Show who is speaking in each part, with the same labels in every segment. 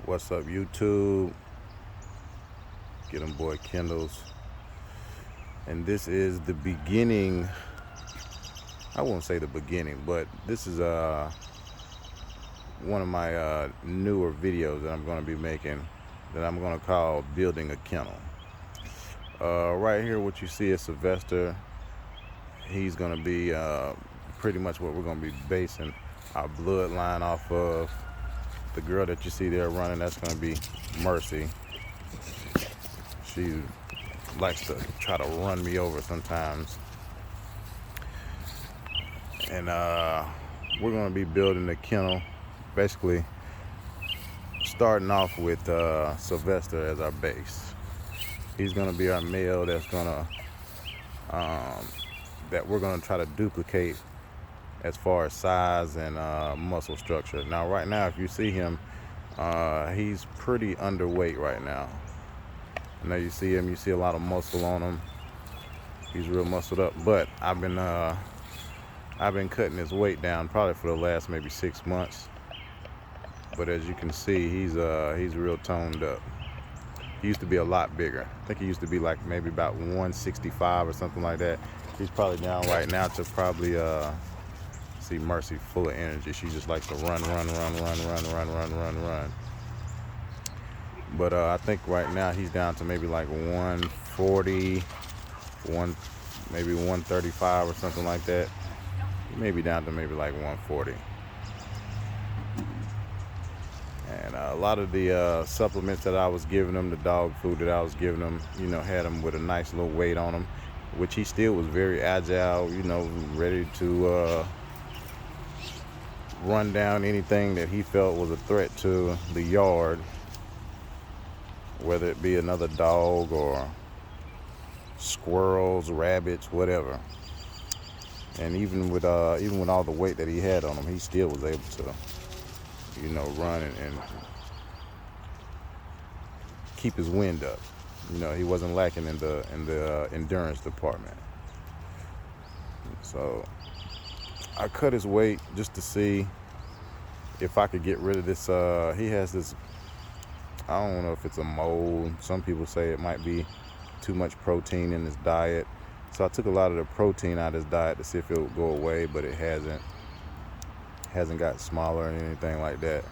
Speaker 1: What's up, YouTube? Get 'em boy Kendalls. And this is the beginning. I won't say the beginning, but this is one of my newer videos that I'm going to be making that I'm going to call Building a Kennel. Right here, what you see is Sylvester. He's going to be pretty much what we're going to be basing our bloodline off of. The girl that you see there running, that's going to be Mercy. She likes to try to run me over sometimes. And we're going to be building the kennel, basically starting off with Sylvester as our base. He's going to be our male that's going to that we're going to try to duplicate as far as size and muscle structure. Now right now, if you see him, he's pretty underweight right now. Now you see him, you see a lot of muscle on him. He's real muscled up, but I've been cutting his weight down probably for the last maybe 6 months. But as you can see, he's real toned up. He used to be a lot bigger. I think he used to be like maybe about 165 or something like that. He's probably down right now to probably see Mercy full of energy. She just likes to run. But I think right now he's down to maybe like 140, maybe 135 or something like that. He may be down to maybe like 140. And a lot of the supplements that I was giving him, the dog food that I was giving him, had him with a nice little weight on him, which he still was very agile, ready to run down anything that he felt was a threat to the yard, whether it be another dog or squirrels, rabbits, whatever. And even with all the weight that he had on him, he still was able to, run and keep his wind up. He wasn't lacking in the endurance department. So I cut his weight just to see if I could get rid of this. He has this, I don't know if it's a mold. Some people say it might be too much protein in his diet. So I took a lot of the protein out of his diet to see if it would go away, but it hasn't. Hasn't got smaller or anything like that.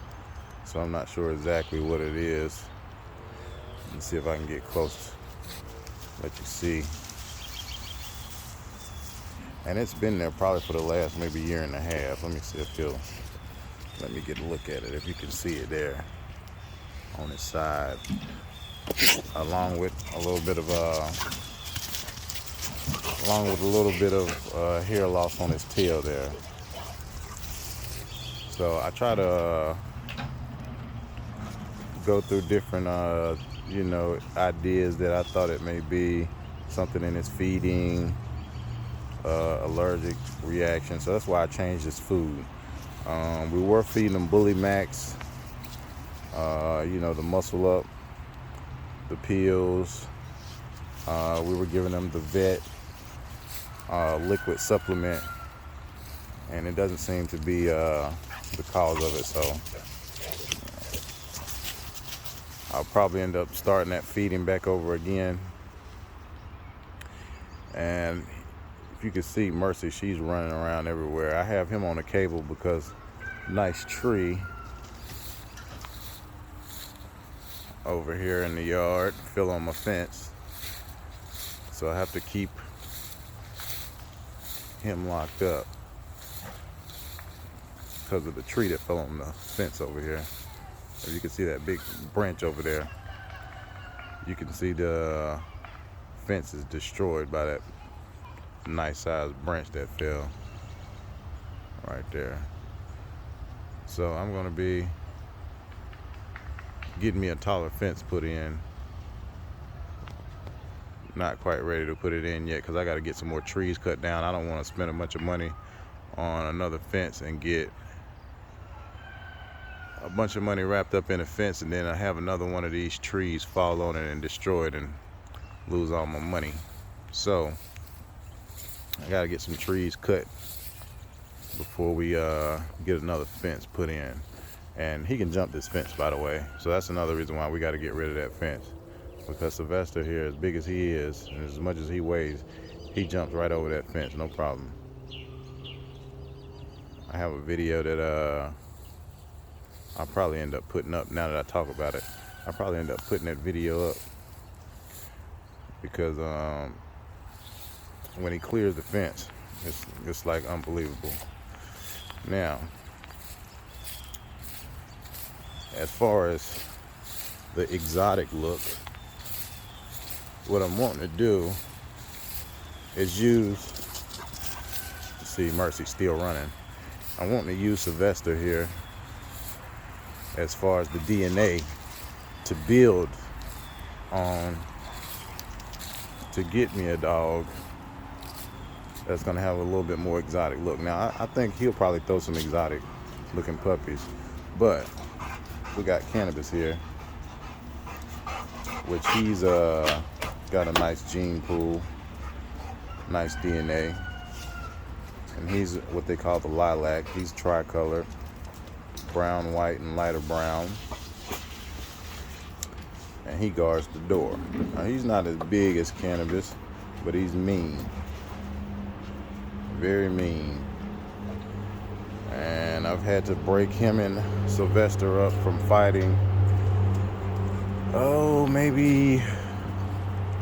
Speaker 1: So I'm not sure exactly what it is. Let's see if I can get close, let you see. And it's been there probably for the last maybe year and a half. Let me see if let me get a look at it, if you can see it there on his side, along with a little bit of hair loss on his tail there. So I try to go through different ideas that I thought it may be something in his feeding, allergic reaction. So that's why I changed his food. We were feeding him Bully Max, the muscle up, the pills. We were giving him the vet liquid supplement, and it doesn't seem to be the cause of it. So I'll probably end up starting that feeding back over again. And if you can see Mercy, she's running around everywhere. I have him on a cable because nice tree over here in the yard fell on my fence, so I have to keep him locked up because of the tree that fell on the fence over here. If you can see that big branch over there, you can see the fence is destroyed by that nice sized branch that fell right there. So I'm going to be getting me a taller fence put in. Not quite ready to put it in yet because I got to get some more trees cut down. I don't want to spend a bunch of money on another fence and get a bunch of money wrapped up in a fence, and then I have another one of these trees fall on it and destroy it and lose all my money. So I gotta get some trees cut before we get another fence put in. And he can jump this fence, by the way. So that's another reason why we got to get rid of that fence. Because Sylvester here, as big as he is, and as much as he weighs, he jumps right over that fence, no problem. I have a video that I'll probably end up putting up now that I talk about it. I'll probably end up putting that video up because when he clears the fence, it's like unbelievable. Now, as far as the exotic look, what I'm wanting to do is use, see, Mercy's still running. I'm wanting to use Sylvester here as far as the DNA to build on to get me a dog that's gonna have a little bit more exotic look. Now, I think he'll probably throw some exotic looking puppies, but we got Cannabis here, which he's got a nice gene pool, nice DNA, and he's what they call the lilac. He's tricolored, brown, white, and lighter brown, and he guards the door. Now, he's not as big as Cannabis, but he's mean, very mean. And I've had to break him and Sylvester up from fighting, maybe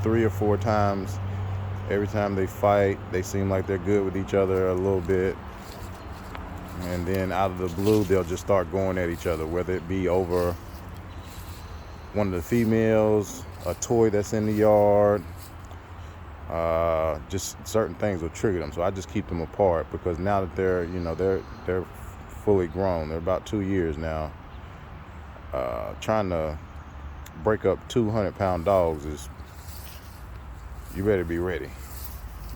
Speaker 1: 3 or 4 times. Every time they fight, they seem like they're good with each other a little bit, and then out of the blue they'll just start going at each other, whether it be over one of the females, a toy that's in the yard, just certain things will trigger them. So I just keep them apart, because now that they're fully grown, they're about 2 years now, trying to break up 200-pound dogs is, you better be ready,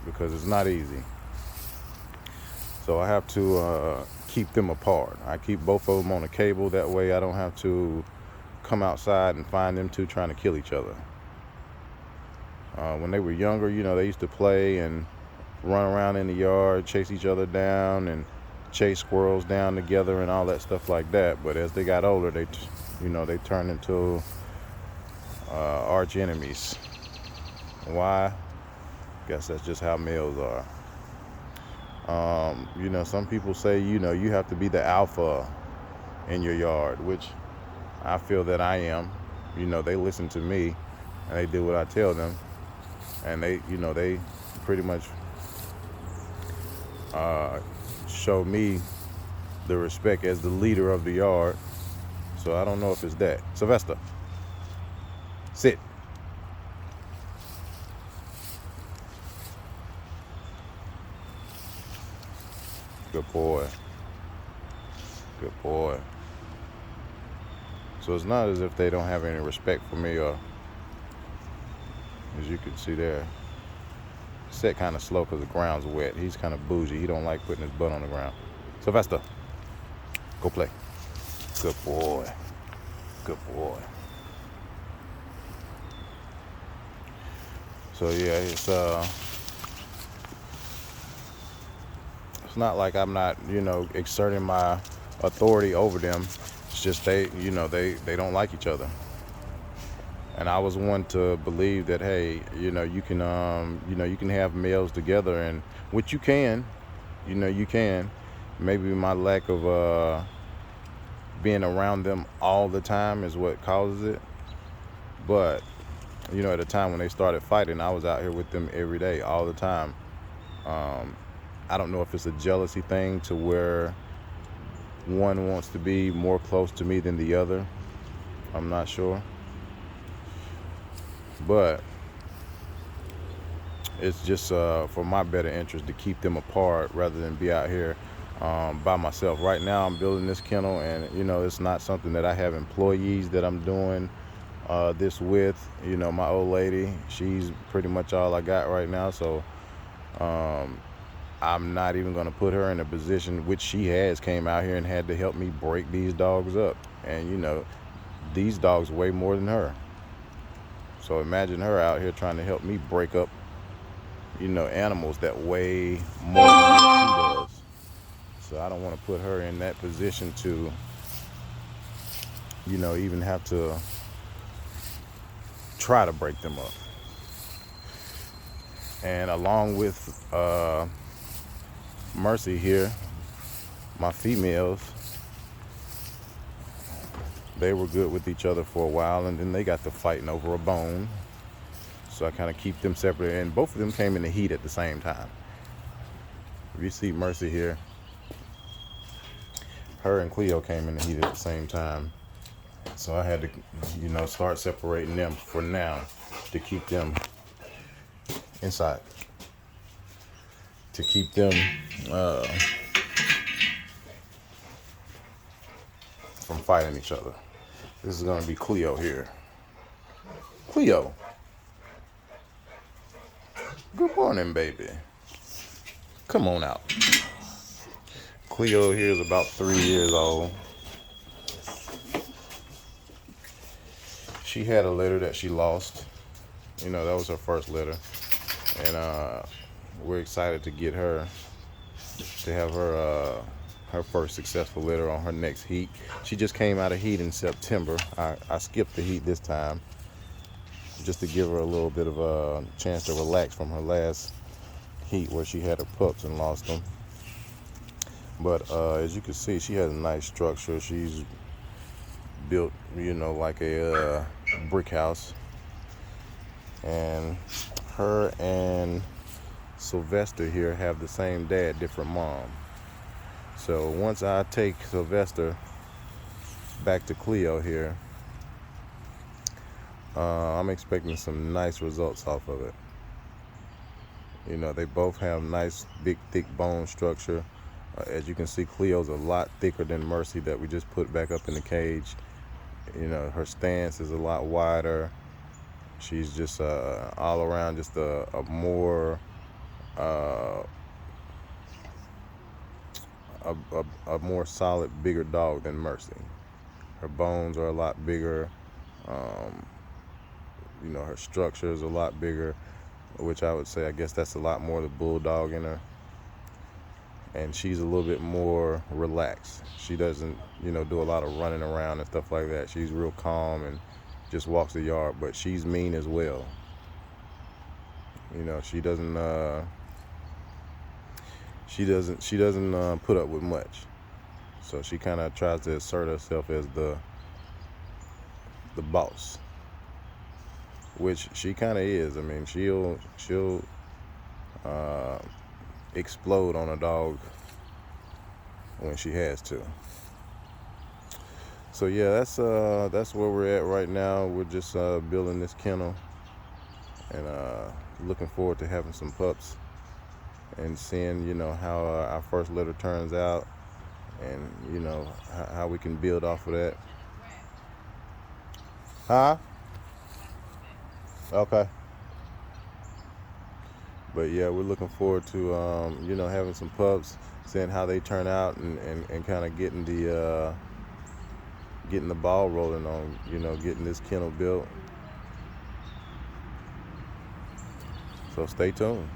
Speaker 1: because it's not easy. So I have to keep them apart. I keep both of them on a cable, that way I don't have to come outside and find them two trying to kill each other. When they were younger, they used to play and run around in the yard, chase each other down, and chase squirrels down together and all that stuff like that. But as they got older, they turned into arch enemies. Why? Guess that's just how males are. Some people say, you have to be the alpha in your yard, which I feel that I am. They listen to me and they do what I tell them, and they pretty much show me the respect as the leader of the yard. So I don't know if it's that. Sylvester, sit. Good boy. Good boy. So it's not as if they don't have any respect for me, or, as you can see there, set kind of slow because the ground's wet. He's kind of bougie. He don't like putting his butt on the ground. Sylvester, go play. Good boy. Good boy. So yeah, it's not like I'm not, exerting my authority over them. It's just they don't like each other. And I was one to believe that, hey, you can have males together, and which you can, you can. Maybe my lack of being around them all the time is what causes it. But at the time when they started fighting, I was out here with them every day, all the time. I don't know if it's a jealousy thing to where one wants to be more close to me than the other. I'm not sure. But it's just for my better interest to keep them apart rather than be out here by myself. Right now I'm building this kennel, and it's not something that I have employees that I'm doing this with. My old lady, she's pretty much all I got right now. So I'm not even going to put her in a position, which she came out here and had to help me break these dogs up. And these dogs weigh more than her. So imagine her out here trying to help me break up, animals that weigh more than what she does. So I don't want to put her in that position to even have to try to break them up. And along with Mercy here, my females, they were good with each other for a while, and then they got to fighting over a bone. So I kind of keep them separate, and both of them came in the heat at the same time. If you see Mercy here, her and Cleo came in the heat at the same time. So I had to, start separating them for now to keep them inside, to keep them from fighting each other. This is gonna be Cleo here. Cleo, good morning, baby. Come on out. Cleo here is about 3 years old. She had a litter that she lost. That was her first litter. And we're excited to get her, to have her first successful litter on her next heat. She just came out of heat in September. I skipped the heat this time just to give her a little bit of a chance to relax from her last heat where she had her pups and lost them. But as you can see, she has a nice structure. She's built, like a brick house. And her and Sylvester here have the same dad, different mom. So once I take Sylvester back to Cleo here, I'm expecting some nice results off of it. They both have nice, big, thick bone structure. As you can see, Cleo's a lot thicker than Mercy that we just put back up in the cage. Her stance is a lot wider. She's just all around just a more a more solid, bigger dog than Mercy. Her bones are a lot bigger. Her structure is a lot bigger, which I would say, I guess that's a lot more the bulldog in her. And she's a little bit more relaxed. She doesn't, do a lot of running around and stuff like that. She's real calm and just walks the yard, but she's mean as well. She doesn't put up with much. So she kind of tries to assert herself as the boss, which she kind of is. I mean, she'll explode on a dog when she has to. So yeah, that's where we're at right now. We're just building this kennel and looking forward to having some pups and seeing how our first litter turns out, and how we can build off of that. Huh? Okay. But yeah, we're looking forward to having some pups, seeing how they turn out, and kind of getting the ball rolling on getting this kennel built. So stay tuned.